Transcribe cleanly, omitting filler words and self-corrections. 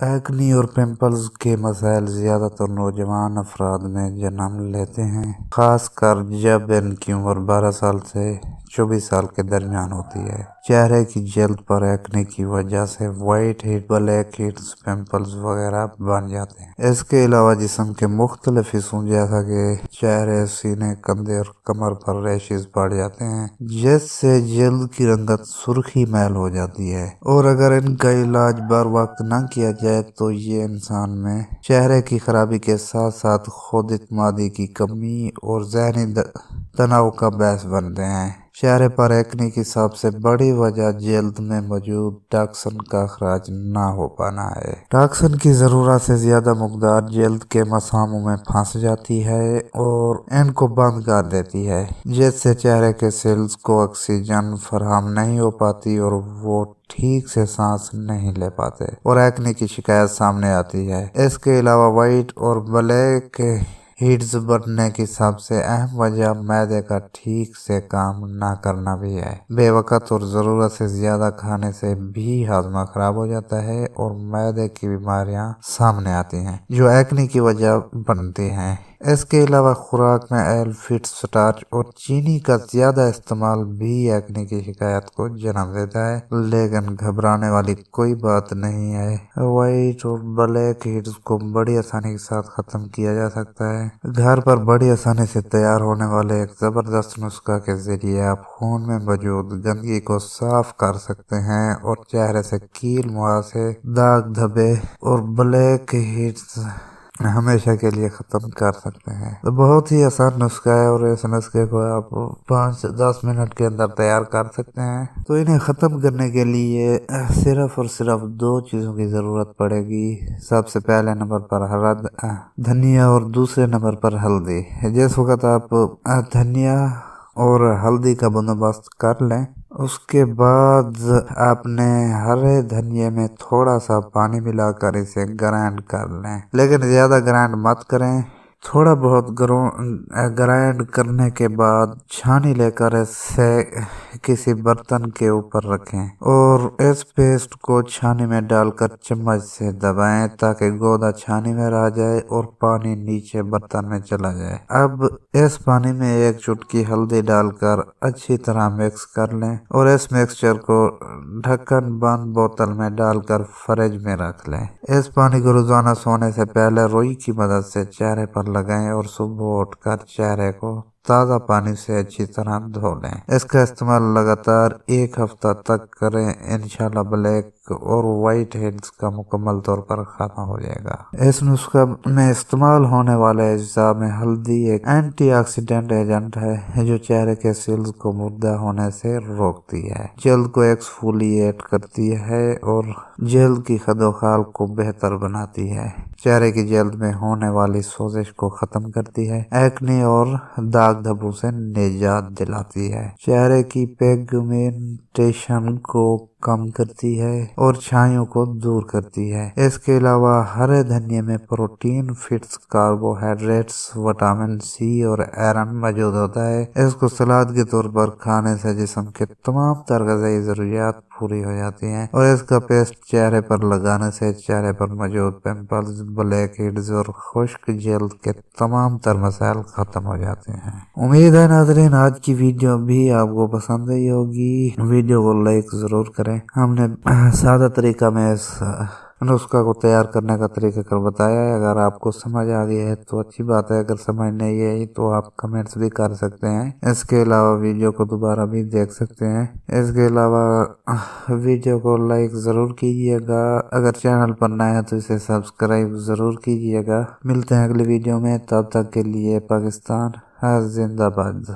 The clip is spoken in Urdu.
ایکنی اور پمپلز کے مسائل زیادہ تر نوجوان افراد میں جنم لیتے ہیں، خاص کر جب ان کی عمر 12 سال سے 24 سال کے درمیان ہوتی ہے۔ چہرے کی جلد پر ایکنی کی وجہ سے white head, black heads, pimples وغیرہ بن جاتے ہیں۔ اس کے علاوہ جسم کے مختلف حصوں جیسا کہ چہرے، سینے، کندھے اور کمر پر ریشز بڑھ جاتے ہیں، جس سے جلد کی رنگت سرخی میل ہو جاتی ہے، اور اگر ان کا علاج بر وقت نہ کیا جائے تو یہ انسان میں چہرے کی خرابی کے ساتھ ساتھ خود اعتمادی کی کمی اور ذہنی تناؤ کا باعث بنتے ہیں۔ چہرے پر ایکنی کی سب سے بڑی وجہ جلد میں موجود ٹاکسن کا اخراج نہ ہو پانا ہے۔ ٹاکسن کی ضرورت سے زیادہ مقدار جلد کے مساموں میں پھنس جاتی ہے اور ان کو بند کر دیتی ہے، جس سے چہرے کے سیلز کو آکسیجن فراہم نہیں ہو پاتی اور وہ ٹھیک سے سانس نہیں لے پاتے اور ایکنی کی شکایت سامنے آتی ہے۔ اس کے علاوہ وائٹ اور بلیک ہیڈز بڑھنے کی سب سے اہم وجہ معدے کا ٹھیک سے کام نہ کرنا بھی ہے۔ بے وقت اور ضرورت سے زیادہ کھانے سے بھی ہاضمہ خراب ہو جاتا ہے اور معدے کی بیماریاں سامنے آتی ہیں جو ایکنی کی وجہ بنتی ہیں۔ اس کے علاوہ خوراک میں آئل، فیٹ، سٹارچ اور چینی کا زیادہ استعمال بھی ایکنی کی شکایت کو جنم دیتا ہے، لیکن گھبرانے والی کوئی بات نہیں ہے۔ وائٹ اور بلیک ہیڈز کو بڑی آسانی کے ساتھ ختم کیا جا سکتا ہے۔ گھر پر بڑی آسانی سے تیار ہونے والے ایک زبردست نسخہ کے ذریعے آپ خون میں موجود گندگی کو صاف کر سکتے ہیں اور چہرے سے کیل، مہاسے، داغ دھبے اور بلیک ہیڈز ہمیشہ کے لیے ختم کر سکتے ہیں۔ تو بہت ہی آسان نسخہ ہے اور اس نسخے کو آپ 5 سے 10 منٹ کے اندر تیار کر سکتے ہیں۔ تو انہیں ختم کرنے کے لیے صرف اور صرف 2 چیزوں کی ضرورت پڑے گی۔ سب سے پہلے نمبر پر ہرا دھنیا اور دوسرے نمبر پر ہلدی۔ جس وقت آپ دھنیا اور ہلدی کا بندوبست کر لیں، اس کے بعد آپ نے ہرے دھنیے میں تھوڑا سا پانی ملا کر اسے گرائنڈ کر لیں، لیکن زیادہ گرائنڈ مت کریں۔ تھوڑا بہت گرائنڈ کرنے کے بعد چھانی لے کر اسے کسی برتن کے اوپر رکھیں اور اس پیسٹ کو چھانی میں ڈال کر چمچ سے دبائیں تاکہ گودا چھانی میں رہ جائے اور پانی نیچے برتن میں چلا جائے۔ اب اس پانی میں 1 چٹکی ہلدی ڈال کر اچھی طرح مکس کر لیں اور اس مکسچر کو ڈھکن بند بوتل میں ڈال کر فریج میں رکھ لیں۔ اس پانی کو روزانہ سونے سے پہلے روئی کی مدد سے چہرے پر لگائیں اور صبح اٹھ کر چہرے کو تازہ پانی سے اچھی طرح دھو لیں۔ اس کا استعمال لگاتار 1 ہفتہ تک کریں، انشاءاللہ بلیک اور وائٹ ہیڈز کا مکمل طور پر خاتمہ ہو جائے گا۔ اس نسخہ میں استعمال ہونے والے اجزاء میں ہلدی ایک اینٹی آکسیڈنٹ ایجنٹ ہے جو چہرے کے سیلز کو مردہ ہونے سے روکتی ہے، جلد کو ایکسفولیٹ کرتی ہے اور جلد کی خد و خال کو بہتر بناتی ہے، چہرے کی جلد میں ہونے والی سوزش کو ختم کرتی ہے، ایکنی اور داغ دھبوں سے نجات دلاتی ہے، چہرے کی پیگمنٹیشن کو کم کرتی ہے اور چھائیوں کو دور کرتی ہے۔ اس کے علاوہ ہرے دھنیے میں protein, fats, carbohydrates, vitamin C اور آئرن موجود ہوتا ہے۔ اس کو سلاد کے طور پر کھانے سے جسم کے تمام تر غذائی ضروریات پوری ہو جاتی ہیں اور اس کا پیسٹ چہرے پر لگانے سے چہرے پر موجود پمپلز، بلیک ہیڈز اور خشک جلد کے تمام تر مسائل ختم ہو جاتے ہیں۔ امید ہے ناظرین آج کی ویڈیو بھی آپ کو پسند آئی ہوگی۔ ویڈیو کو لائک ضرور کریں۔ ہم نے سادہ طریقہ میں اس نسخہ کو تیار کرنے کا طریقہ کار بتایا ہے۔ اگر آپ کو سمجھ آ گئی ہے تو اچھی بات ہے، اگر سمجھ نہیں آئی تو آپ کمنٹس بھی کر سکتے ہیں۔ اس کے علاوہ ویڈیو کو دوبارہ بھی دیکھ سکتے ہیں۔ اس کے علاوہ ویڈیو کو لائک ضرور کیجیے گا، اگر چینل پر نئے ہیں تو اسے سبسکرائب ضرور کیجیے گا۔ ملتے ہیں اگلی ویڈیو میں، تب تک کے لیے پاکستان زندہ باد۔